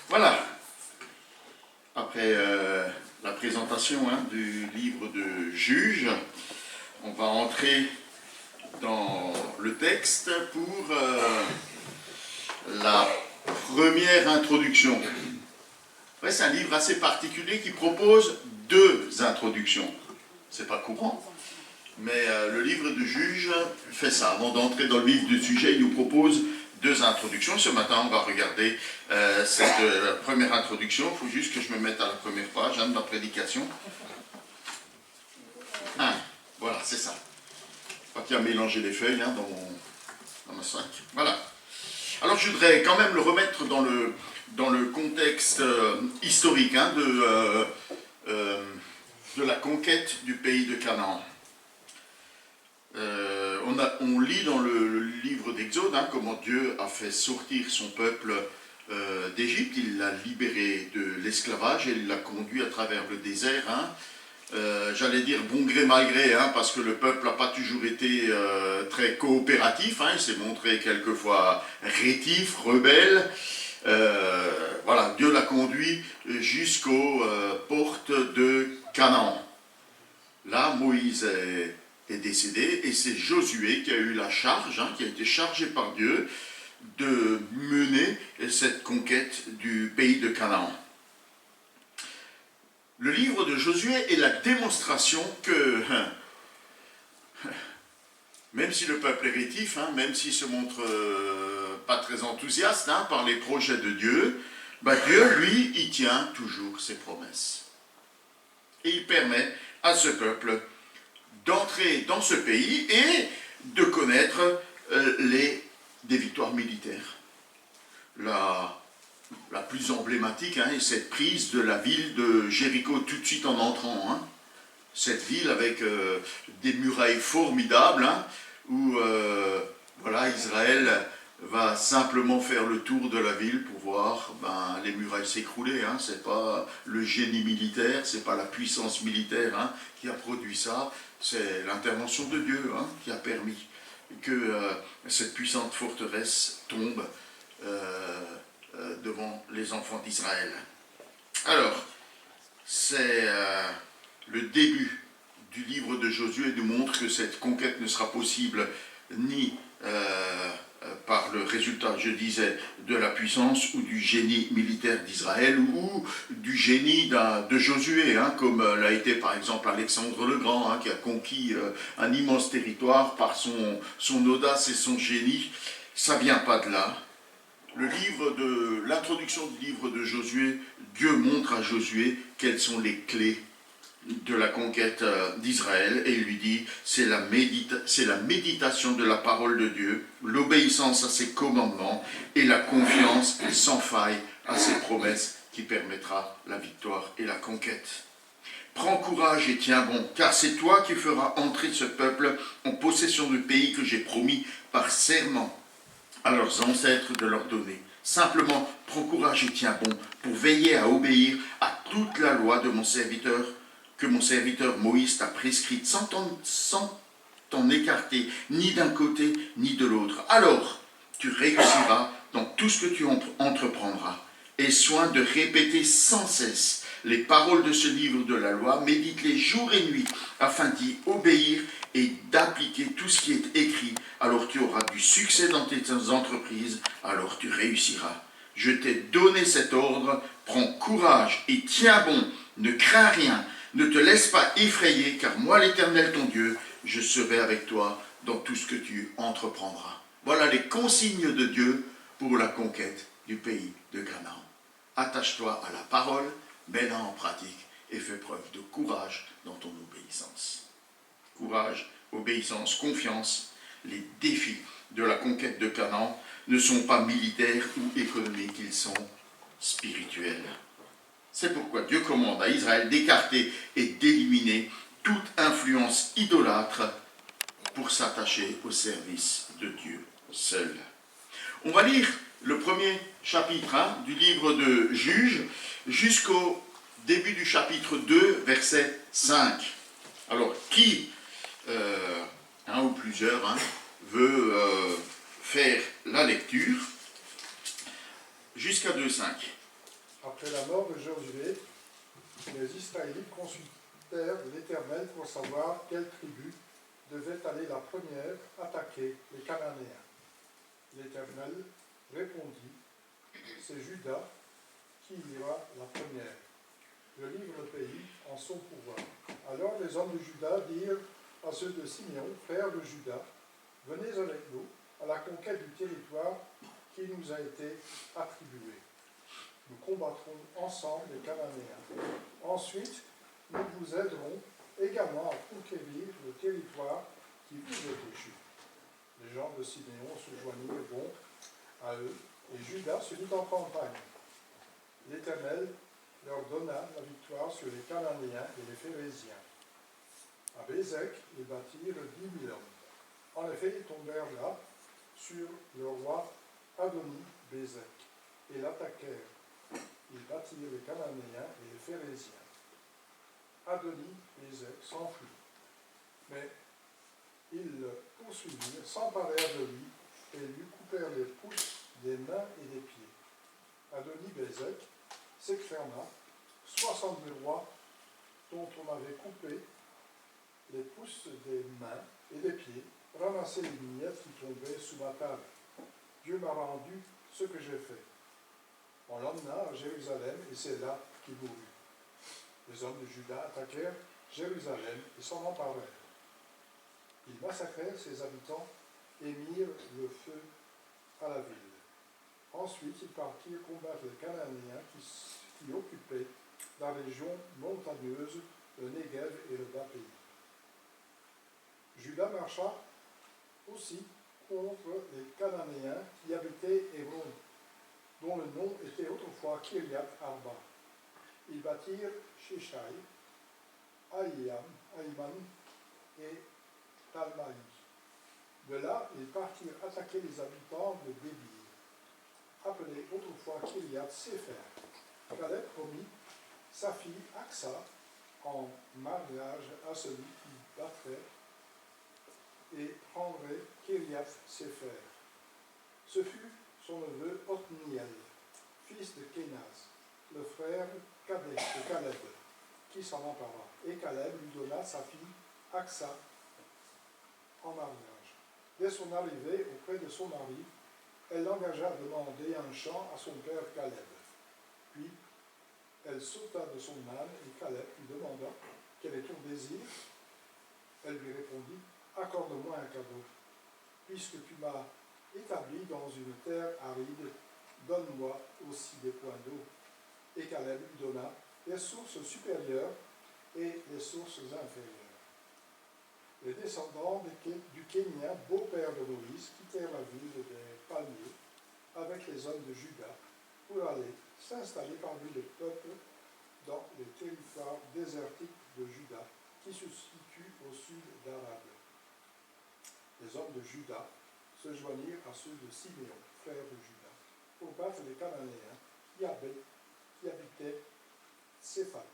Voilà, après la présentation du livre de Juge, on va entrer dans le texte pour la première introduction. Ouais, c'est un livre assez particulier qui propose deux introductions. C'est pas courant, mais le livre de Juge fait ça. Avant d'entrer dans le vif du sujet, il nous propose deux introductions. Ce matin, on va regarder cette première introduction. Il faut juste que je me mette à la première page de la prédication. Voilà, c'est ça. Pas qu'il y a mélangé les feuilles dans mon sac. Voilà. Alors, je voudrais quand même le remettre dans le contexte historique de la conquête du pays de Canaan. On lit dans le livre d'Exode comment Dieu a fait sortir son peuple d'Égypte. Il l'a libéré de l'esclavage et il l'a conduit à travers le désert. J'allais dire bon gré mal gré, parce que le peuple n'a pas toujours été très coopératif. Il s'est montré quelquefois rétif, rebelle. Voilà, Dieu l'a conduit jusqu'aux portes de Canaan. Là, Moïse est décédé et c'est Josué qui a eu la charge, qui a été chargé par Dieu de mener cette conquête du pays de Canaan. Le livre de Josué est la démonstration que, même si le peuple est rétif, même s'il se montre pas très enthousiaste par les projets de Dieu, Dieu, lui, il tient toujours ses promesses. Et il permet à ce peuple d'entrer dans ce pays et de connaître des victoires militaires. La plus emblématique est cette prise de la ville de Jéricho tout de suite en entrant. Cette ville avec des murailles formidables où Israël va simplement faire le tour de la ville pour voir les murailles s'écrouler. C'est pas le génie militaire, c'est pas la puissance militaire qui a produit ça, c'est l'intervention de Dieu qui a permis que cette puissante forteresse tombe devant les enfants d'Israël. Alors, c'est le début du livre de Josué nous montre que cette conquête ne sera possible ni par le résultat, je disais, de la puissance ou du génie militaire d'Israël ou du génie de Josué, comme l'a été par exemple Alexandre le Grand, qui a conquis un immense territoire par son audace et son génie. Ça ne vient pas de là. L'introduction du livre de Josué, Dieu montre à Josué quelles sont les clés de la conquête d'Israël et il lui dit c'est la méditation de la parole de Dieu, l'obéissance à ses commandements et la confiance sans faille à ses promesses qui permettra la victoire et la conquête. Prends courage et tiens bon, car c'est toi qui feras entrer ce peuple en possession du pays que j'ai promis par serment à leurs ancêtres de leur donner. Simplement, prends courage et tiens bon pour veiller à obéir à toute la loi de mon serviteur, que mon serviteur Moïse t'a prescrite, sans t'en écarter, ni d'un côté, ni de l'autre. Alors, tu réussiras dans tout ce que tu entreprendras. Aie soin de répéter sans cesse les paroles de ce livre de la loi, médite-les jour et nuit, afin d'y obéir et d'appliquer tout ce qui est écrit. Alors tu auras du succès dans tes entreprises, alors tu réussiras. Je t'ai donné cet ordre, prends courage et tiens bon, ne crains rien, ne te laisse pas effrayer, car moi l'Éternel ton Dieu, je serai avec toi dans tout ce que tu entreprendras. Voilà les consignes de Dieu pour la conquête du pays de Canaan. Attache-toi à la parole, mets-la en pratique et fais preuve de courage dans ton obéissance. Courage, obéissance, confiance, les défis de la conquête de Canaan ne sont pas militaires ou économiques, ils sont spirituels. C'est pourquoi Dieu commande à Israël d'écarter et d'éliminer toute influence idolâtre pour s'attacher au service de Dieu seul. On va lire le premier chapitre du livre de Juges jusqu'au début du chapitre 2, verset 5. Alors, qui, un ou plusieurs, veut faire la lecture jusqu'à 2.5. Après la mort de Josué, les Israélites consultèrent l'Éternel pour savoir quelle tribu devait aller la première attaquer les Cananéens. L'Éternel répondit, c'est Juda qui ira la première. Je livre le pays en son pouvoir. Alors les hommes de Juda dirent à ceux de Simeon, frère de Juda, venez avec nous à la conquête du territoire qui nous a été attribué. Nous combattrons ensemble les Cananéens. Ensuite, nous vous aiderons également à conquérir le territoire qui vous est échu. Les gens de Siméon se joignirent donc à eux, et Juda se mit en campagne. L'Éternel leur donna la victoire sur les Cananéens et les Phéréziens. À Bézek, ils bâtirent 10 000 hommes. En effet, ils tombèrent là sur le roi Adoni-Bézek et l'attaquèrent. Ils battirent les Cananéens et les Phéréziens. Adoni-Bézek s'enfuit. Mais ils le poursuivirent, s'emparèrent de lui et lui coupèrent les pouces des mains et des pieds. Adoni-Bézek s'exferma, 60 000 rois dont on avait coupé les pouces des mains et des pieds, ramassaient les miettes qui tombaient sous ma table. Dieu m'a rendu ce que j'ai fait. On l'emmena à Jérusalem et c'est là qu'il mourut. Les hommes de Juda attaquèrent Jérusalem et s'en emparèrent. Ils massacrèrent ses habitants et mirent le feu à la ville. Ensuite, ils partirent combattre les Cananéens qui occupaient la région montagneuse, le Négev et le bas-pays. Juda marcha aussi contre les Cananéens qui habitaient Hébron, dont le nom était autrefois Kiriath Arba. Ils bâtirent Sheshai, Aïman et Talmaï. De là, ils partirent attaquer les habitants de Débir, appelé autrefois Kiriath Sefer. Caleb promit sa fille Aksa en mariage à celui qui battrait et prendrait Kiriath Sefer. Ce fut son neveu Othniel, fils de Kénaz, le frère cadet de Caleb, qui s'en empara. Et Caleb lui donna sa fille Aksa en mariage. Dès son arrivée auprès de son mari, elle l'engagea à demander un champ à son père Caleb. Puis, elle sauta de son âne et Caleb lui demanda « Quel est ton désir ?» Elle lui répondit « Accorde-moi un cadeau. Puisque tu m'as établi dans une terre aride, donne-moi aussi des points d'eau. » Et Caleb lui donna les sources supérieures et les sources inférieures. Les descendants du Kénia, beau-père de Moïse, quittèrent la ville des palmiers avec les hommes de Juda pour aller s'installer parmi le peuple dans les territoires désertiques de Juda qui se situent au sud d'Arad. Les hommes de Juda se joignirent à ceux de Siméon, frère de Juda, pour battre les Cananéens qui habitaient Tséphat.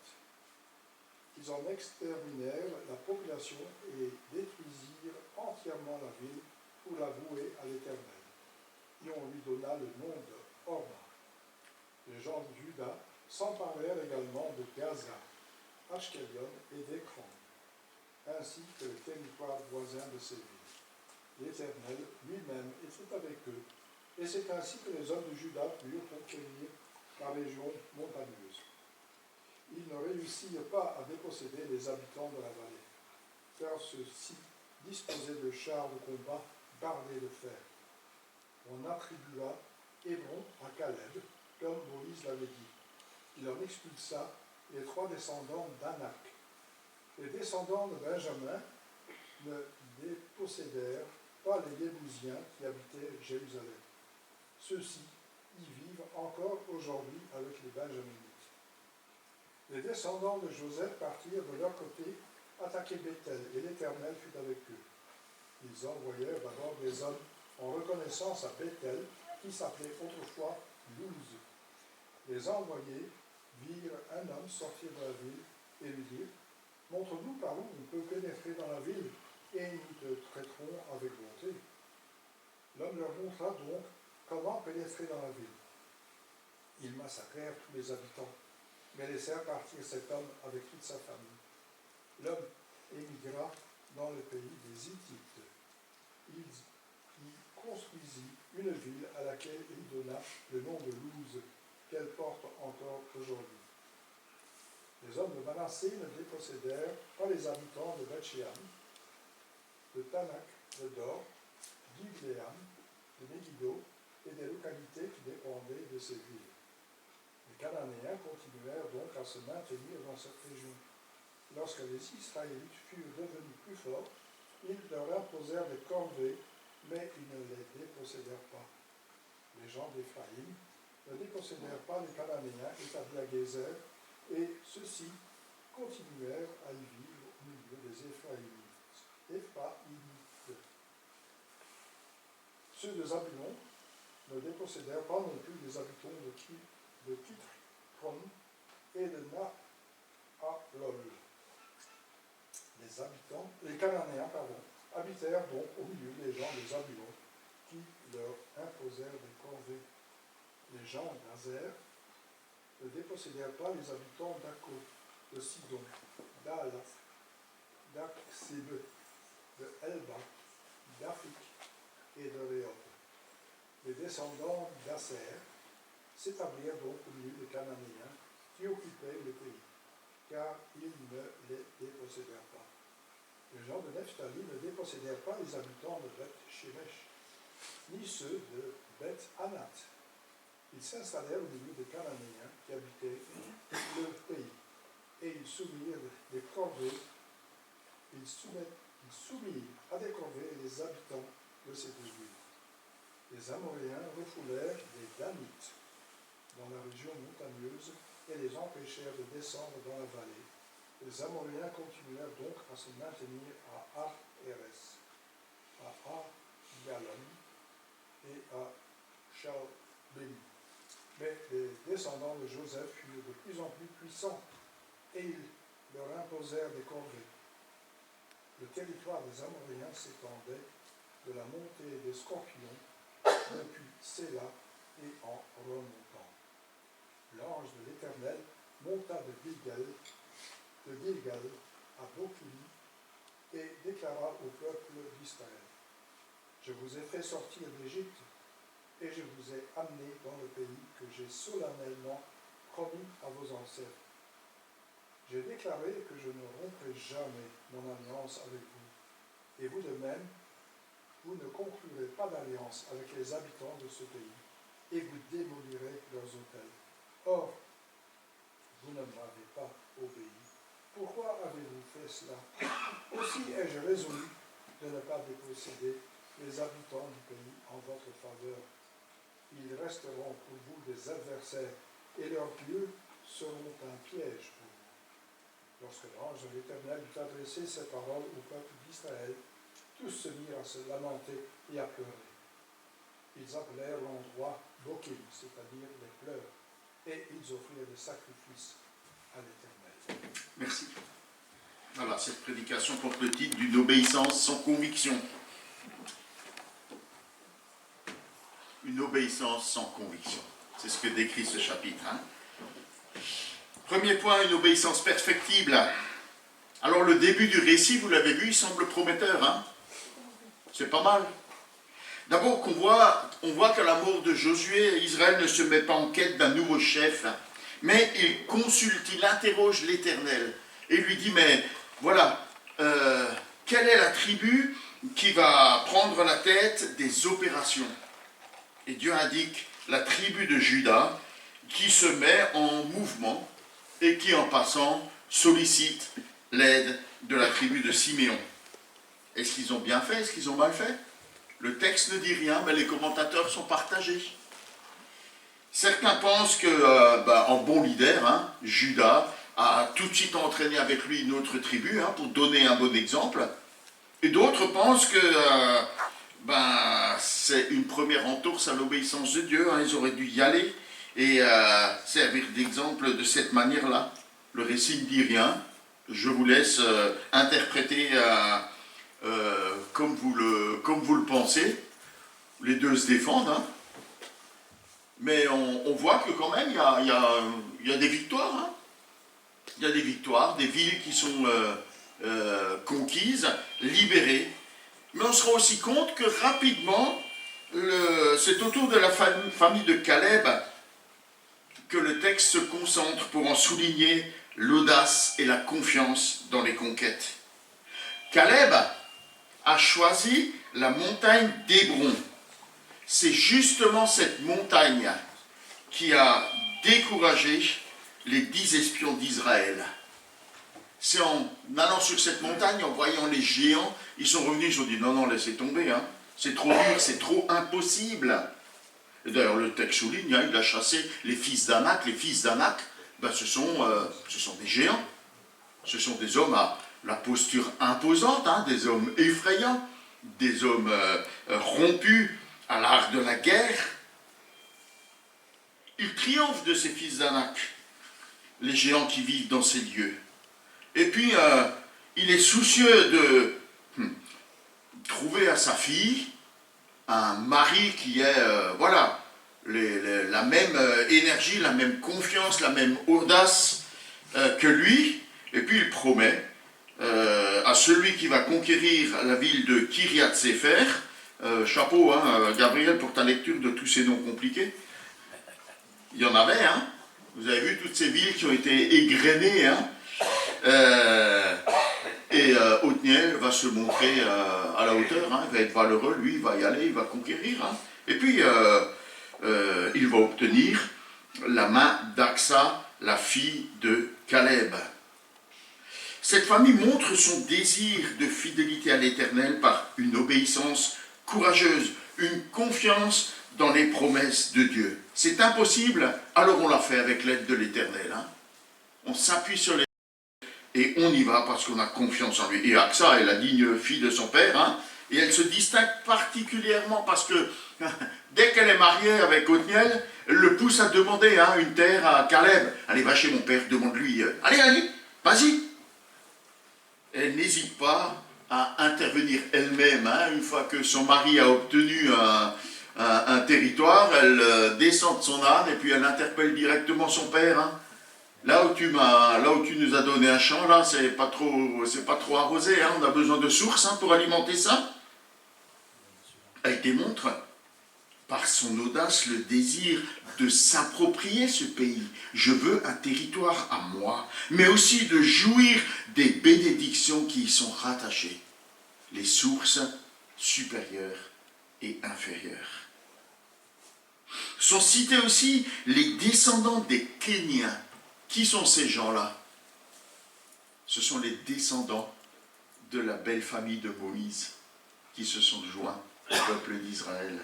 Ils en exterminèrent la population et détruisirent entièrement la ville pour la vouer à l'Éternel. Et on lui donna le nom de Horma. Les gens de Juda s'emparèrent également de Gaza, Ashkelon et d'Écran, ainsi que les territoires voisins de ces villes. L'Éternel lui-même était avec eux, et c'est ainsi que les hommes de Juda purent conquérir la région montagneuse. Ils ne réussirent pas à déposséder les habitants de la vallée, car ceux-ci disposaient de chars de combat bardés de fer. On attribua Hébron à Caleb, comme Moïse l'avait dit. Il en expulsa les 3 descendants d'Anak. Les descendants de Benjamin ne dépossédèrent pas les Yébousiens qui habitaient Jérusalem. Ceux-ci y vivent encore aujourd'hui avec les Benjaminites. Les descendants de Joseph partirent de leur côté attaquer Béthel, et l'Éternel fut avec eux. Ils envoyèrent d'abord des hommes en reconnaissance à Béthel, qui s'appelait autrefois Louz. Les envoyés virent un homme sortir de la ville et lui dirent « Montre-nous par où on peut pénétrer dans la ville, et nous te traiterons avec bonté. » L'homme leur montra donc comment pénétrer dans la ville. Ils massacrèrent tous les habitants, mais laissèrent partir cet homme avec toute sa famille. L'homme émigra dans le pays des Hittites. Il y construisit une ville à laquelle il donna le nom de Luz, qu'elle porte encore aujourd'hui. Les hommes de Manassé ne dépossédèrent pas les habitants de Beth-Shean, de Tanak, de Dor, d'Ibléam, de Megiddo et des localités qui dépendaient de ces villes. Les Cananéens continuèrent donc à se maintenir dans cette région. Lorsque les Israélites furent devenus plus forts, ils leur imposèrent des corvées, mais ils ne les dépossédèrent pas. Les gens d'Éphraïm ne dépossédèrent pas les Cananéens établis à Gézer, et ceux-ci continuèrent à y vivre au milieu des Éphraïmites. Ceux de Zabulon ne dépossédèrent pas non plus les habitants de Kitron et de Nahalol. Les Cananéens habitèrent donc au milieu des gens de Zabulon, qui leur imposèrent des corvées. Les gens d'Azer ne dépossédèrent pas les habitants d'Akko, de Sidon, d'Ala, d'Aksib, de Elba, d'Afik et de Réhob. Les descendants d'Aser s'établirent donc au milieu des Cananéens qui occupaient le pays, car ils ne les dépossédèrent pas. Les gens de Nephtali ne dépossédèrent pas les habitants de Beth-Shemesh, ni ceux de Beth-Anath. Ils s'installèrent au milieu des Cananéens qui habitaient le pays, et ils soumirent des corvées, ils soumirent à des corvées les habitants de ces deux villes. Les Amoréens refoulèrent les Danites dans la région montagneuse et les empêchèrent de descendre dans la vallée. Les Amoréens continuèrent donc à se maintenir à Ar-Eres, à Ar-Galon et à Shalbim. Mais les descendants de Joseph furent de plus en plus puissants et ils leur imposèrent des corvées. Le territoire des Amoréens s'étendait de la montée des Scorpions depuis Séla et en remontant. L'ange de l'Éternel monta de Gilgal à Bokim et déclara au peuple d'Israël: Je vous ai fait sortir d'Égypte et je vous ai amené dans le pays que j'ai solennellement promis à vos ancêtres. J'ai déclaré que je ne romprai jamais mon alliance avec vous, et vous de même, vous ne conclurez pas d'alliance avec les habitants de ce pays, et vous démolirez leurs autels. Or, vous ne m'avez pas obéi. Pourquoi avez-vous fait cela? Aussi ai-je résolu de ne pas déposséder les habitants du pays en votre faveur. Ils resteront pour vous des adversaires, et leurs dieux seront un piège pour vous. Lorsque l'ange de l'Éternel eut adressé ces paroles au peuple d'Israël, tous se mirent à se lamenter et à pleurer. Ils appelèrent l'endroit Bokim, c'est-à-dire les pleurs, et ils offrirent des sacrifices à l'Éternel. Merci. Voilà, cette prédication porte le titre d'une obéissance sans conviction. Une obéissance sans conviction. C'est ce que décrit ce chapitre. Premier point, une obéissance perfectible. Alors le début du récit, vous l'avez vu, il semble prometteur. C'est pas mal. D'abord on voit qu'à la mort de Josué, Israël ne se met pas en quête d'un nouveau chef, mais il consulte, il interroge l'Éternel et lui dit, mais voilà, quelle est la tribu qui va prendre la tête des opérations? Et Dieu indique la tribu de Juda qui se met en mouvement et qui en passant sollicite l'aide de la tribu de Siméon. Est-ce qu'ils ont bien fait? Est-ce qu'ils ont mal fait? Le texte ne dit rien, mais les commentateurs sont partagés. Certains pensent que, en bon leader, Juda a tout de suite entraîné avec lui une autre tribu pour donner un bon exemple. Et d'autres pensent que c'est une première entorse à l'obéissance de Dieu. Ils auraient dû y aller et servir d'exemple de cette manière-là. Le récit ne dit rien. Je vous laisse interpréter comme vous le pensez. Les deux se défendent. Mais on voit que quand même, il y a des victoires. Hein. Il y a des victoires, des villes qui sont conquises, libérées. Mais on se rend aussi compte que rapidement, c'est autour de la famille de Caleb que le texte se concentre pour en souligner l'audace et la confiance dans les conquêtes. Caleb a choisi la montagne d'Hébron. C'est justement cette montagne qui a découragé les 10 espions d'Israël. C'est en allant sur cette montagne, en voyant les géants, ils sont revenus, ils ont dit non, non, laissez tomber, hein. C'est trop dur, c'est trop impossible. Et d'ailleurs, le texte souligne, hein, il a chassé les fils d'Anak. Les fils d'Anak, ben, ce sont des géants. Ce sont des hommes à la posture imposante, hein, des hommes effrayants, des hommes rompus à l'art de la guerre. Il triomphe de ces fils d'Anak, les géants qui vivent dans ces lieux. Et puis, il est soucieux de trouver à sa fille un mari qui ait, la même énergie, la même confiance, la même audace que lui. Et puis, il promet à celui qui va conquérir la ville de Kiryat Sefer, chapeau, hein, Gabriel, pour ta lecture de tous ces noms compliqués. Il y en avait, hein. Vous avez vu toutes ces villes qui ont été égrenées, hein. Othniel va se montrer à la hauteur, hein. Il va être valeureux, lui, il va y aller, il va conquérir. Hein. Et puis, il va obtenir la main d'Aksa, la fille de Caleb. Cette famille montre son désir de fidélité à l'Éternel par une obéissance courageuse, une confiance dans les promesses de Dieu. C'est impossible, alors on l'a fait avec l'aide de l'Éternel. Hein. On s'appuie sur l'Éternel et on y va parce qu'on a confiance en lui. Et Aksa est la digne fille de son père, hein, et elle se distingue particulièrement parce que dès qu'elle est mariée avec Othniel, elle le pousse à demander une terre à Caleb. Allez, va chez mon père, demande-lui. Allez, vas-y. Elle n'hésite pas à intervenir elle-même. Hein, une fois que son mari a obtenu un territoire, elle descend de son âne et puis elle interpelle directement son père. Hein. Là où tu nous as donné un champ, là, c'est pas trop arrosé. Hein, on a besoin de sources pour alimenter ça. Elle démontre par son audace le désir de s'approprier ce pays. Je veux un territoire à moi, mais aussi de jouir des bénédictions qui y sont rattachées, les sources supérieures et inférieures. Sont cités aussi les descendants des Kéniens. Qui sont ces gens-là? Ce sont les descendants de la belle famille de Moïse qui se sont joints au peuple d'Israël.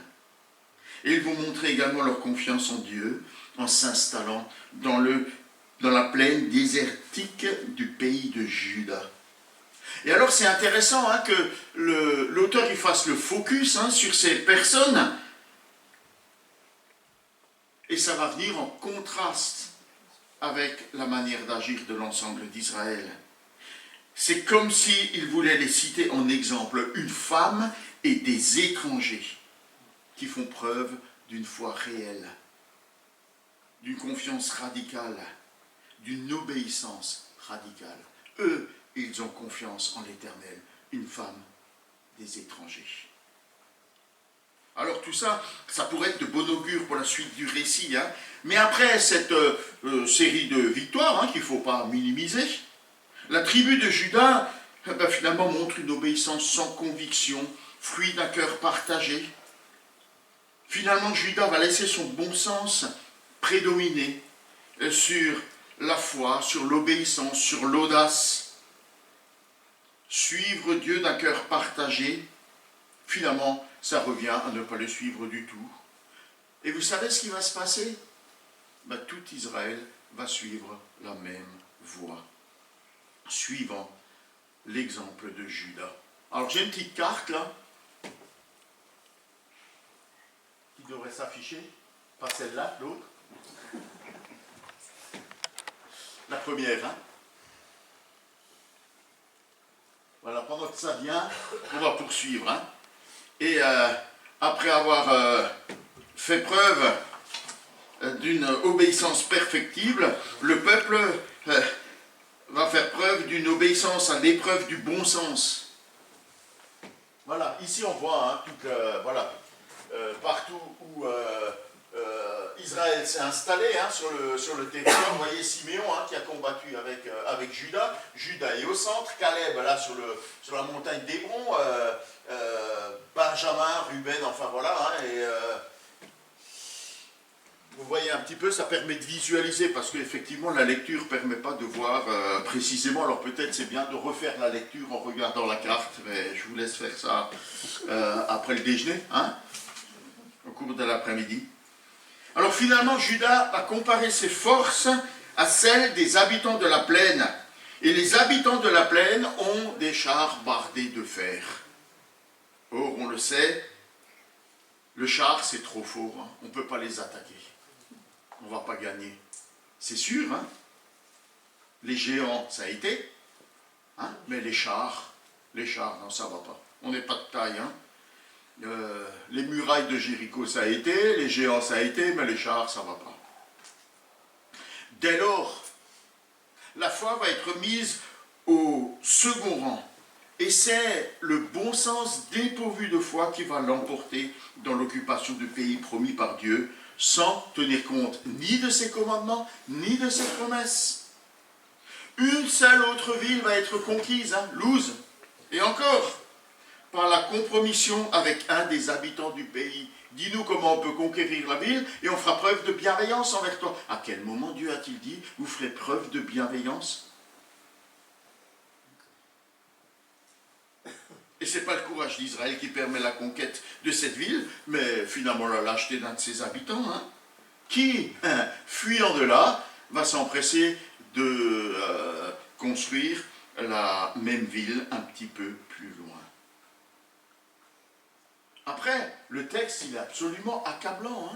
Et ils vont montrer également leur confiance en Dieu en s'installant dans la plaine désertique du pays de Juda. Et alors c'est intéressant que l'auteur il fasse le focus sur ces personnes, et ça va venir en contraste avec la manière d'agir de l'ensemble d'Israël. C'est comme s'il voulait les citer en exemple, une femme et des étrangers qui font preuve d'une foi réelle, d'une confiance radicale, d'une obéissance radicale. Eux, ils ont confiance en l'Éternel, une femme des étrangers. Alors tout ça, ça pourrait être de bon augure pour la suite du récit. Hein. Mais après cette série de victoires, qu'il ne faut pas minimiser, la tribu de Juda finalement montre une obéissance sans conviction, fruit d'un cœur partagé. Finalement, Juda va laisser son bon sens prédominer sur la foi, sur l'obéissance, sur l'audace. Suivre Dieu d'un cœur partagé, finalement, ça revient à ne pas le suivre du tout. Et vous savez ce qui va se passer? Tout Israël va suivre la même voie, suivant l'exemple de Juda. Alors j'ai une petite carte là, qui devrait s'afficher, pas celle-là, l'autre. La première, Voilà, pendant que ça vient, on va poursuivre, Et après avoir fait preuve d'une obéissance perfectible, le peuple va faire preuve d'une obéissance à l'épreuve du bon sens. Voilà, ici on voit voilà, partout où Israël s'est installé sur le territoire. Vous voyez Siméon qui a combattu avec Juda. Juda est au centre, Caleb là sur la montagne d'Hébron, Benjamin, Ruben, enfin voilà. Vous voyez un petit peu, ça permet de visualiser, parce qu'effectivement la lecture ne permet pas de voir précisément. Alors peut-être c'est bien de refaire la lecture en regardant la carte, mais je vous laisse faire ça après le déjeuner, au cours de l'après-midi. Alors finalement, Juda a comparé ses forces à celles des habitants de la plaine. Et les habitants de la plaine ont des chars bardés de fer. Or, on le sait, le char c'est trop fort, on ne peut pas les attaquer. On ne va pas gagner. C'est sûr, Les géants, ça a été, mais les chars, non, ça ne va pas. On n'est pas de taille, les murailles de Jéricho, ça a été, les géants, ça a été, mais les chars, ça ne va pas. Dès lors, la foi va être mise au second rang. Et c'est le bon sens dépourvu de foi qui va l'emporter dans l'occupation du pays promis par Dieu, sans tenir compte ni de ses commandements, ni de ses promesses. Une seule autre ville va être conquise, Luz, et encore, par la compromission avec un des habitants du pays. Dis-nous comment on peut conquérir la ville et on fera preuve de bienveillance envers toi. À quel moment Dieu a-t-il dit, vous ferez preuve de bienveillance? Et ce n'est pas le courage d'Israël qui permet la conquête de cette ville, mais finalement la lâcheté d'un de ses habitants, qui, fuyant de là, va s'empresser de construire la même ville un petit peu plus loin. Après, le texte, il est absolument accablant.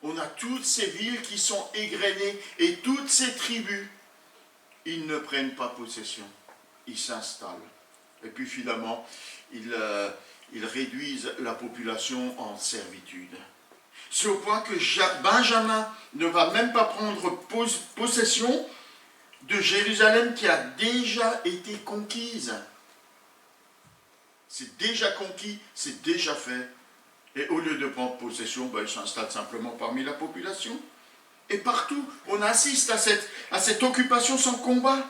On a toutes ces villes qui sont égrenées et toutes ces tribus, ils ne prennent pas possession, ils s'installent. Et puis finalement, ils réduisent la population en servitude. C'est au point que Benjamin ne va même pas prendre possession de Jérusalem qui a déjà été conquise. C'est déjà conquis, c'est déjà fait. Et au lieu de prendre possession, il s'installe simplement parmi la population. Et partout, on assiste à cette occupation sans combat.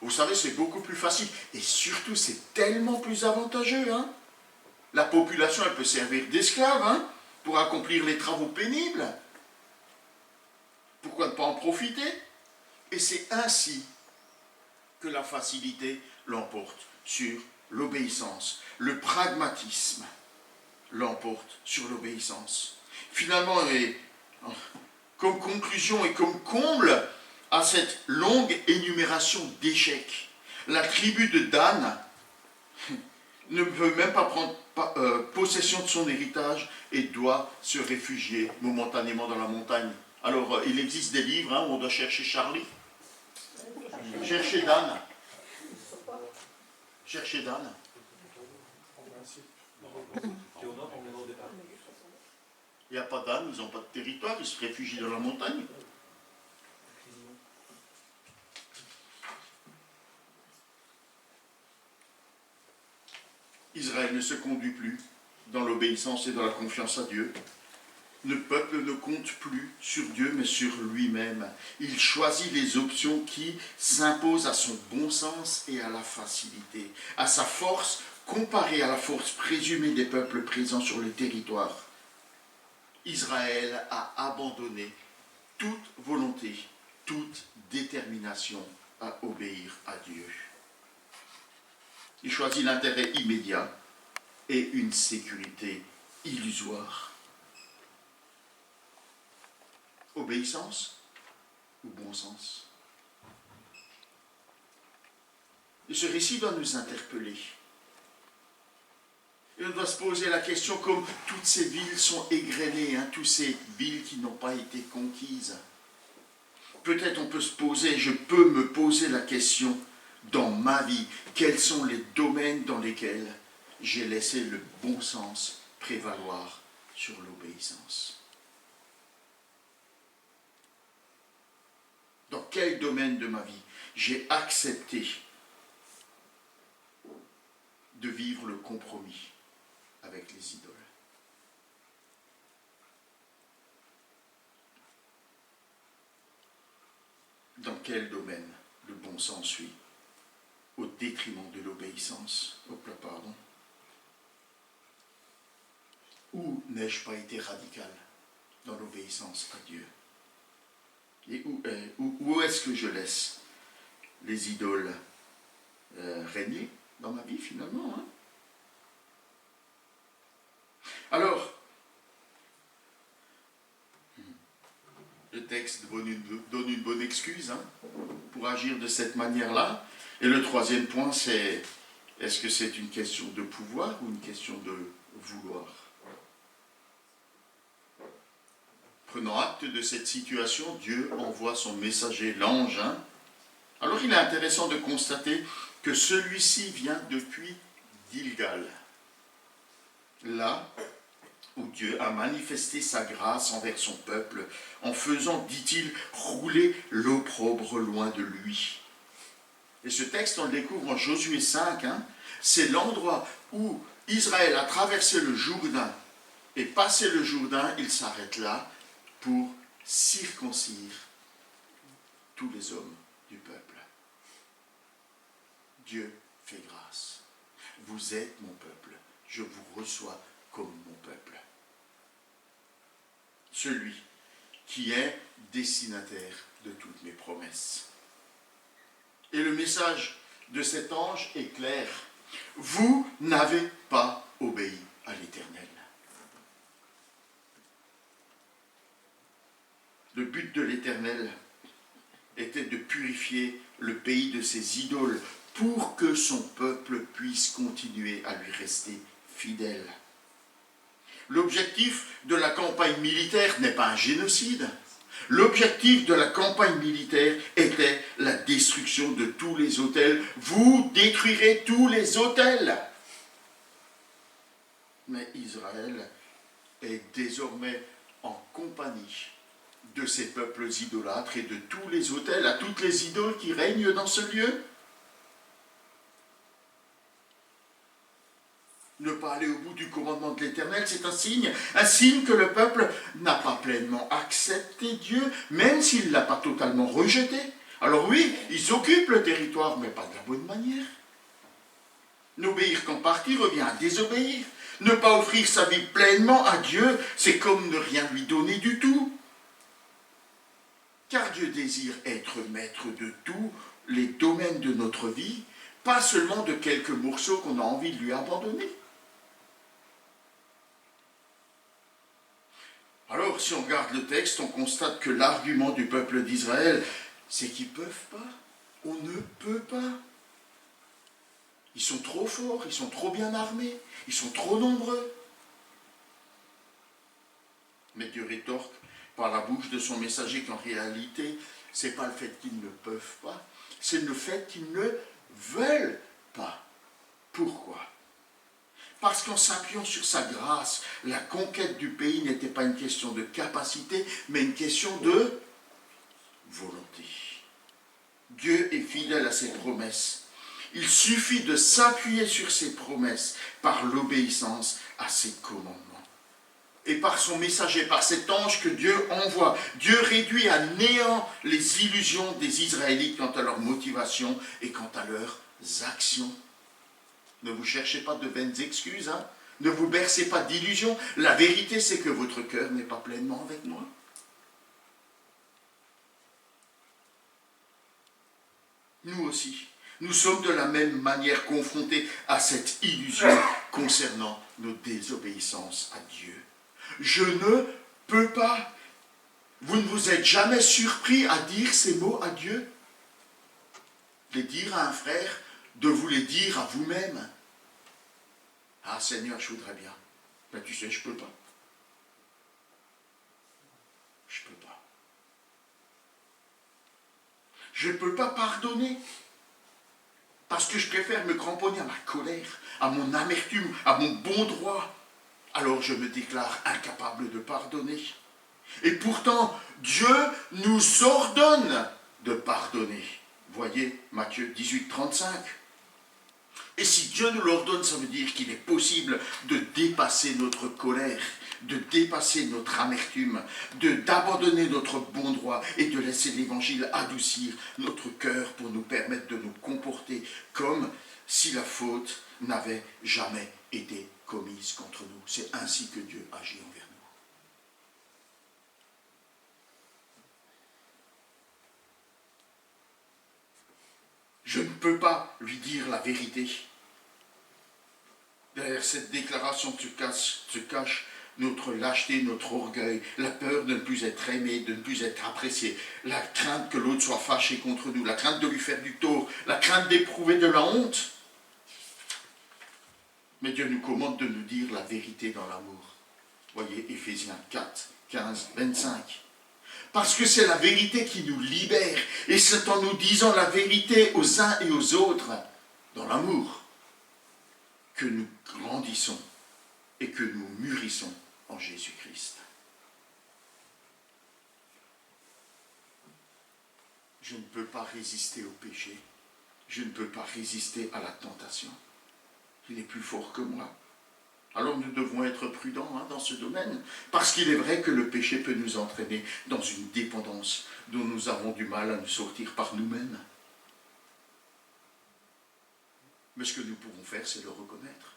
Vous savez, c'est beaucoup plus facile. Et surtout, c'est tellement plus avantageux. La population, elle peut servir d'esclave pour accomplir les travaux pénibles. Pourquoi ne pas en profiter? Et c'est ainsi que la facilité l'emporte sur l'obéissance. Le pragmatisme l'emporte sur l'obéissance. Finalement, comme conclusion et comme comble à cette longue énumération d'échecs, la tribu de Dan ne peut même pas prendre possession de son héritage et doit se réfugier momentanément dans la montagne. Alors, il existe des livres où on doit chercher Charlie. Cherchez Dan. Cherchez Dan. Il n'y a pas d'âne, ils n'ont pas de territoire, ils se réfugient dans la montagne. Israël ne se conduit plus dans l'obéissance et dans la confiance à Dieu. Le peuple ne compte plus sur Dieu, mais sur lui-même. Il choisit les options qui s'imposent à son bon sens et à la facilité, à sa force comparée à la force présumée des peuples présents sur le territoire. Israël a abandonné toute volonté, toute détermination à obéir à Dieu. Il choisit l'intérêt immédiat et une sécurité illusoire. Obéissance ou bon sens? Et ce récit doit nous interpeller. Et on doit se poser la question, comme toutes ces villes sont égrenées, toutes ces villes qui n'ont pas été conquises. Peut-être on peut se poser, je peux me poser la question, dans ma vie, quels sont les domaines dans lesquels j'ai laissé le bon sens prévaloir sur l'obéissance? quel domaine de ma vie j'ai accepté de vivre le compromis avec les idoles. Dans quel domaine le bon sens suit au détriment de l'obéissance? Pardon. Où n'ai-je pas été radical dans l'obéissance à Dieu? Et où est-ce que je laisse les idoles régner dans ma vie finalement, hein? Alors, le texte donne une bonne excuse, hein, pour agir de cette manière-là. Et le troisième point, c'est: est-ce que c'est une question de pouvoir ou une question de vouloir? Prenant acte de cette situation, Dieu envoie son messager, l'ange. Hein. Alors il est intéressant de constater que celui-ci vient depuis Gilgal, là où Dieu a manifesté sa grâce envers son peuple, en faisant, dit-il, rouler l'opprobre loin de lui. Et ce texte, on le découvre en Josué 5, hein, c'est l'endroit où Israël a traversé le Jourdain, et passé le Jourdain, il s'arrête là pour circoncire tous les hommes du peuple. Dieu fait grâce. Vous êtes mon peuple, je vous reçois comme mon peuple. Celui qui est destinataire de toutes mes promesses. Et le message de cet ange est clair. Vous n'avez pas obéi à l'Éternel. Le but de l'Éternel était de purifier le pays de ses idoles pour que son peuple puisse continuer à lui rester fidèle. L'objectif de la campagne militaire n'est pas un génocide. L'objectif de la campagne militaire était la destruction de tous les autels. Vous détruirez tous les autels. Mais Israël est désormais en compagnie de ces peuples idolâtres et de tous les autels, à toutes les idoles qui règnent dans ce lieu. Ne pas aller au bout du commandement de l'Éternel, c'est un signe que le peuple n'a pas pleinement accepté Dieu, même s'il ne l'a pas totalement rejeté. Alors oui, ils occupent le territoire, mais pas de la bonne manière. N'obéir qu'en partie revient à désobéir. Ne pas offrir sa vie pleinement à Dieu, c'est comme ne rien lui donner du tout. Car Dieu désire être maître de tous les domaines de notre vie, pas seulement de quelques morceaux qu'on a envie de lui abandonner. Alors, si on regarde le texte, on constate que l'argument du peuple d'Israël, c'est qu'ils ne peuvent pas. On ne peut pas. Ils sont trop forts, ils sont trop bien armés, ils sont trop nombreux. Mais Dieu rétorque par la bouche de son messager qu'en réalité, ce n'est pas le fait qu'ils ne peuvent pas, c'est le fait qu'ils ne veulent pas. Pourquoi ? Parce qu'en s'appuyant sur sa grâce, la conquête du pays n'était pas une question de capacité, mais une question de volonté. Dieu est fidèle à ses promesses. Il suffit de s'appuyer sur ses promesses par l'obéissance à ses commandements. Et par son messager, par cet ange que Dieu envoie, Dieu réduit à néant les illusions des Israélites quant à leur motivation et quant à leurs actions. Ne vous cherchez pas de vaines excuses, hein? Ne vous bercez pas d'illusions. La vérité, c'est que votre cœur n'est pas pleinement avec moi. Nous aussi, nous sommes de la même manière confrontés à cette illusion concernant nos désobéissances à Dieu. Je ne peux pas. Vous ne vous êtes jamais surpris à dire ces mots à Dieu? Les dire à un frère, de vous les dire à vous-même. Ah Seigneur, je voudrais bien. Mais tu sais, je ne peux pas. Je ne peux pas. Je ne peux pas pardonner. Parce que je préfère me cramponner à ma colère, à mon amertume, à mon bon droit. Alors je me déclare incapable de pardonner. Et pourtant, Dieu nous ordonne de pardonner. Voyez Matthieu 18, 35. Et si Dieu nous l'ordonne, ça veut dire qu'il est possible de dépasser notre colère, de dépasser notre amertume, d'abandonner notre bon droit et de laisser l'Évangile adoucir notre cœur pour nous permettre de nous comporter comme si la faute n'avait jamais été commise contre nous. C'est ainsi que Dieu agit envers nous. Je ne peux pas lui dire la vérité. Derrière cette déclaration se cache notre lâcheté, notre orgueil, la peur de ne plus être aimé, de ne plus être apprécié, la crainte que l'autre soit fâché contre nous, la crainte de lui faire du tort, la crainte d'éprouver de la honte. Mais Dieu nous commande de nous dire la vérité dans l'amour. Voyez Éphésiens 4, 15, 25. Parce que c'est la vérité qui nous libère. Et c'est en nous disant la vérité aux uns et aux autres, dans l'amour, que nous grandissons et que nous mûrissons en Jésus-Christ. Je ne peux pas résister au péché. Je ne peux pas résister à la tentation. Il est plus fort que moi. Alors nous devons être prudents dans ce domaine, parce qu'il est vrai que le péché peut nous entraîner dans une dépendance dont nous avons du mal à nous sortir par nous-mêmes. Mais ce que nous pouvons faire, c'est le reconnaître.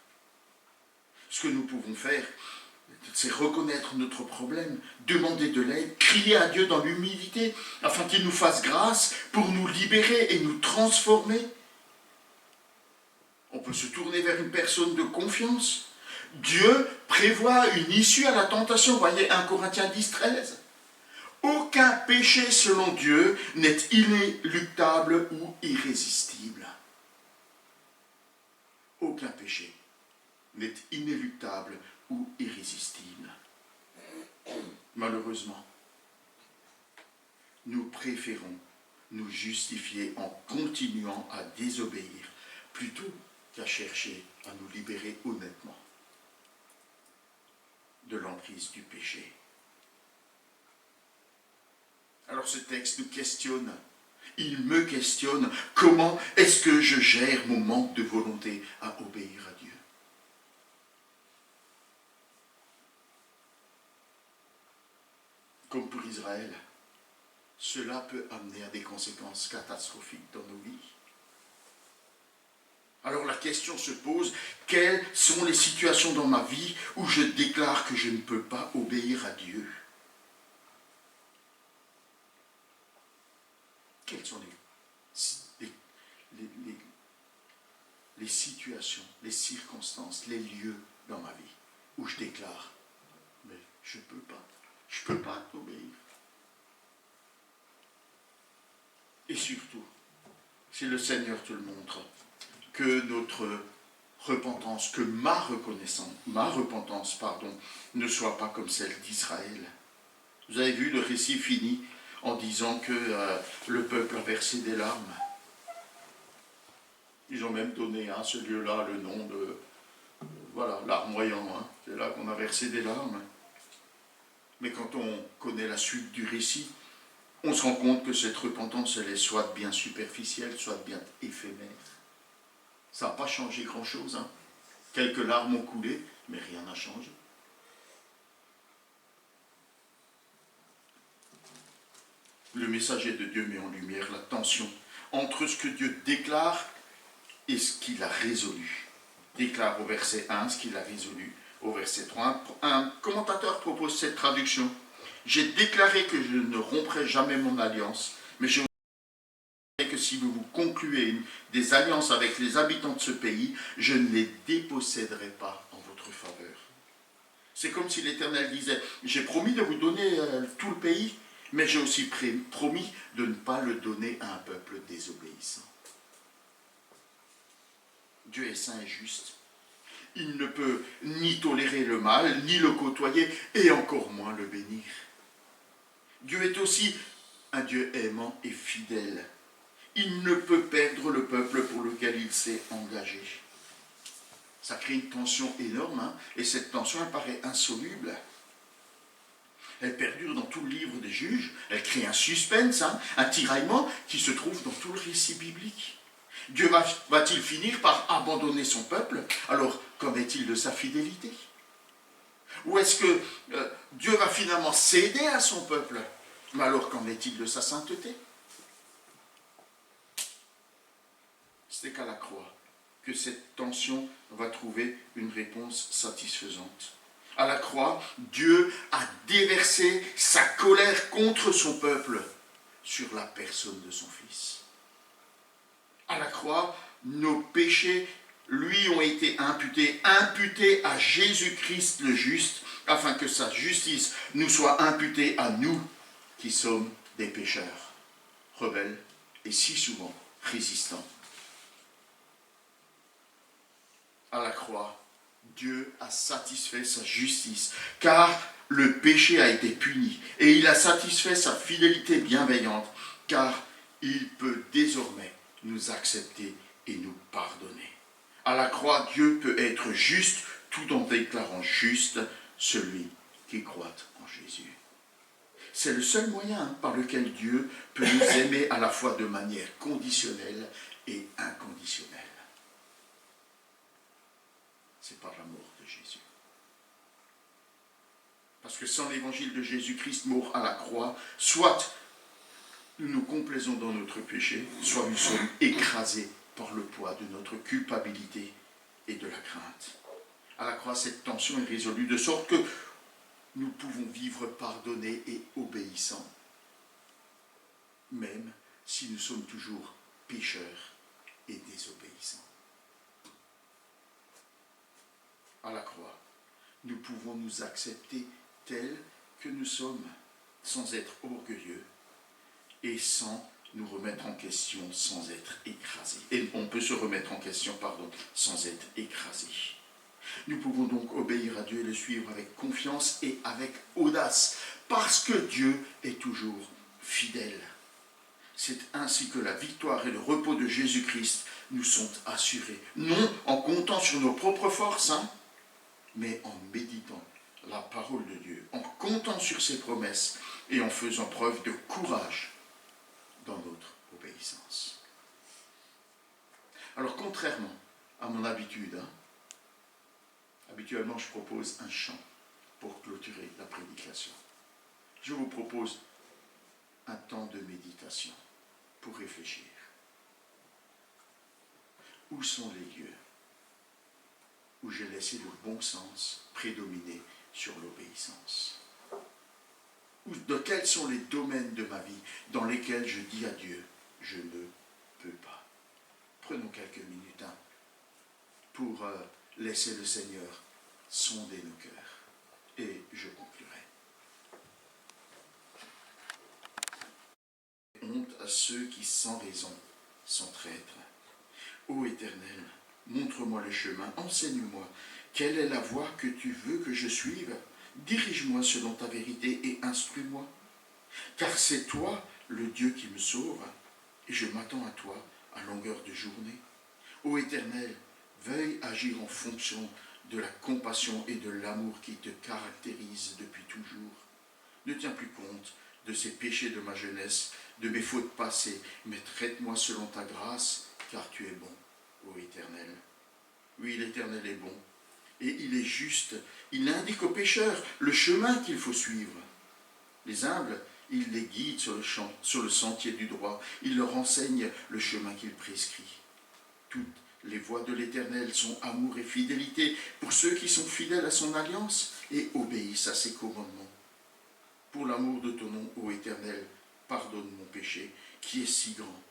Ce que nous pouvons faire, c'est reconnaître notre problème, demander de l'aide, crier à Dieu dans l'humilité, afin qu'il nous fasse grâce pour nous libérer et nous transformer. On peut se tourner vers une personne de confiance. Dieu prévoit une issue à la tentation. Voyez 1 Corinthiens 10, 13. Aucun péché selon Dieu n'est inéluctable ou irrésistible. Aucun péché n'est inéluctable ou irrésistible. Malheureusement, nous préférons nous justifier en continuant à désobéir plutôt qu'à chercher à nous libérer honnêtement de l'emprise du péché. Alors ce texte nous questionne, il me questionne, comment est-ce que je gère mon manque de volonté à obéir à Dieu? Comme pour Israël, cela peut amener à des conséquences catastrophiques dans nos vies. Alors la question se pose, quelles sont les situations dans ma vie où je déclare que je ne peux pas obéir à Dieu? Quelles sont les situations, les circonstances, les lieux dans ma vie où je déclare, mais je ne peux pas obéir. Et surtout, si le Seigneur te le montre, que notre repentance, que ma repentance, ne soit pas comme celle d'Israël. Vous avez vu, le récit finit en disant que le peuple a versé des larmes. Ils ont même donné à ce lieu-là le nom de, larmoyant. C'est là qu'on a versé des larmes. Mais quand on connaît la suite du récit, on se rend compte que cette repentance, elle est soit bien superficielle, soit bien éphémère. Ça n'a pas changé grand-chose. Quelques larmes ont coulé, mais rien n'a changé. Le messager de Dieu met en lumière la tension entre ce que Dieu déclare et ce qu'il a résolu. Déclare au verset 1 ce qu'il a résolu au verset 3. Un commentateur propose cette traduction. J'ai déclaré que je ne romprai jamais mon alliance, mais je que si vous concluez des alliances avec les habitants de ce pays, je ne les déposséderai pas en votre faveur. C'est comme si l'Éternel disait, j'ai promis de vous donner tout le pays, mais j'ai aussi promis de ne pas le donner à un peuple désobéissant. Dieu est saint et juste. Il ne peut ni tolérer le mal, ni le côtoyer, et encore moins le bénir. Dieu est aussi un Dieu aimant et fidèle. Il ne peut perdre le peuple pour lequel il s'est engagé. Ça crée une tension énorme, et cette tension, elle paraît insoluble. Elle perdure dans tout le livre des Juges. Elle crée un suspense, un tiraillement qui se trouve dans tout le récit biblique. Dieu va-t-il finir par abandonner son peuple? Alors, qu'en est-il de sa fidélité? Ou est-ce que Dieu va finalement céder à son peuple? Mais alors, qu'en est-il de sa sainteté? C'est qu'à la croix que cette tension va trouver une réponse satisfaisante. À la croix, Dieu a déversé sa colère contre son peuple sur la personne de son Fils. À la croix, nos péchés lui ont été imputés à Jésus-Christ le juste, afin que sa justice nous soit imputée à nous qui sommes des pécheurs, rebelles et si souvent résistants. À la croix, Dieu a satisfait sa justice, car le péché a été puni, et il a satisfait sa fidélité bienveillante, car il peut désormais nous accepter et nous pardonner. À la croix, Dieu peut être juste tout en déclarant juste celui qui croit en Jésus. C'est le seul moyen par lequel Dieu peut nous aimer à la fois de manière conditionnelle et inconditionnelle. C'est par l'amour de Jésus. Parce que sans l'évangile de Jésus-Christ mort à la croix, soit nous nous complaisons dans notre péché, soit nous sommes écrasés par le poids de notre culpabilité et de la crainte. À la croix, cette tension est résolue de sorte que nous pouvons vivre pardonnés et obéissants, même si nous sommes toujours pécheurs et désobéissants. À la croix, nous pouvons nous accepter tels que nous sommes, sans être orgueilleux et sans nous remettre en question, sans être écrasés. Et on peut se remettre en question, sans être écrasés. Nous pouvons donc obéir à Dieu et le suivre avec confiance et avec audace, parce que Dieu est toujours fidèle. C'est ainsi que la victoire et le repos de Jésus-Christ nous sont assurés. Non en comptant sur nos propres forces, mais en méditant la parole de Dieu, en comptant sur ses promesses et en faisant preuve de courage dans notre obéissance. Alors, contrairement à mon habitude, habituellement je propose un chant pour clôturer la prédication. Je vous propose un temps de méditation pour réfléchir. Où sont les lieux où j'ai laissé le bon sens prédominer sur l'obéissance? De quels sont les domaines de ma vie dans lesquels je dis à Dieu, je ne peux pas? Prenons quelques minutes pour laisser le Seigneur sonder nos cœurs. Et je conclurai. Honte à ceux qui sans raison sont traîtres. Ô Éternel, montre-moi le chemin, enseigne-moi. Quelle est la voie que tu veux que je suive? Dirige-moi selon ta vérité et instruis-moi. Car c'est toi, le Dieu qui me sauve, et je m'attends à toi à longueur de journée. Ô Éternel, veuille agir en fonction de la compassion et de l'amour qui te caractérisent depuis toujours. Ne tiens plus compte de ces péchés de ma jeunesse, de mes fautes passées, mais traite-moi selon ta grâce, car tu es bon, ô Éternel. Oui, l'Éternel est bon, et il est juste. Il indique aux pécheurs le chemin qu'il faut suivre. Les humbles, il les guide sur le sentier du droit. Il leur enseigne le chemin qu'il prescrit. Toutes les voies de l'Éternel sont amour et fidélité pour ceux qui sont fidèles à son alliance et obéissent à ses commandements. Pour l'amour de ton nom, ô Éternel, pardonne mon péché, qui est si grand.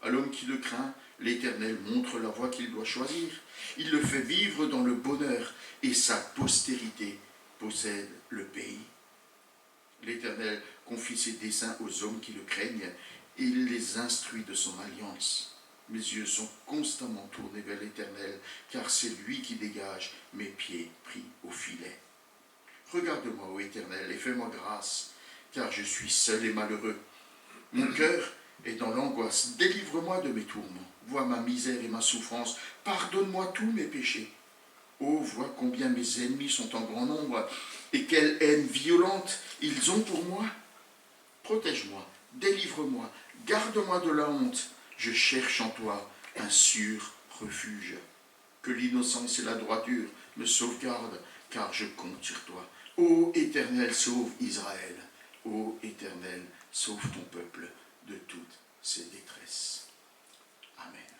À l'homme qui le craint, l'Éternel montre la voie qu'il doit choisir. Il le fait vivre dans le bonheur et sa postérité possède le pays. L'Éternel confie ses desseins aux hommes qui le craignent et il les instruit de son alliance. Mes yeux sont constamment tournés vers l'Éternel, car c'est lui qui dégage mes pieds pris au filet. Regarde-moi, ô Éternel, et fais-moi grâce, car je suis seul et malheureux. Mon cœur est dans l'angoisse. Délivre-moi de mes tourments. Vois ma misère et ma souffrance. Pardonne-moi tous mes péchés. Oh, vois combien mes ennemis sont en grand nombre. et quelle haine violente ils ont pour moi. Protège-moi, délivre-moi, garde-moi de la honte. Je cherche en toi un sûr refuge. Que l'innocence et la droiture me sauvegardent, car je compte sur toi. Ô Éternel, sauve Israël. Ô Éternel, sauve ton peuple de toutes ses détresses. Amen.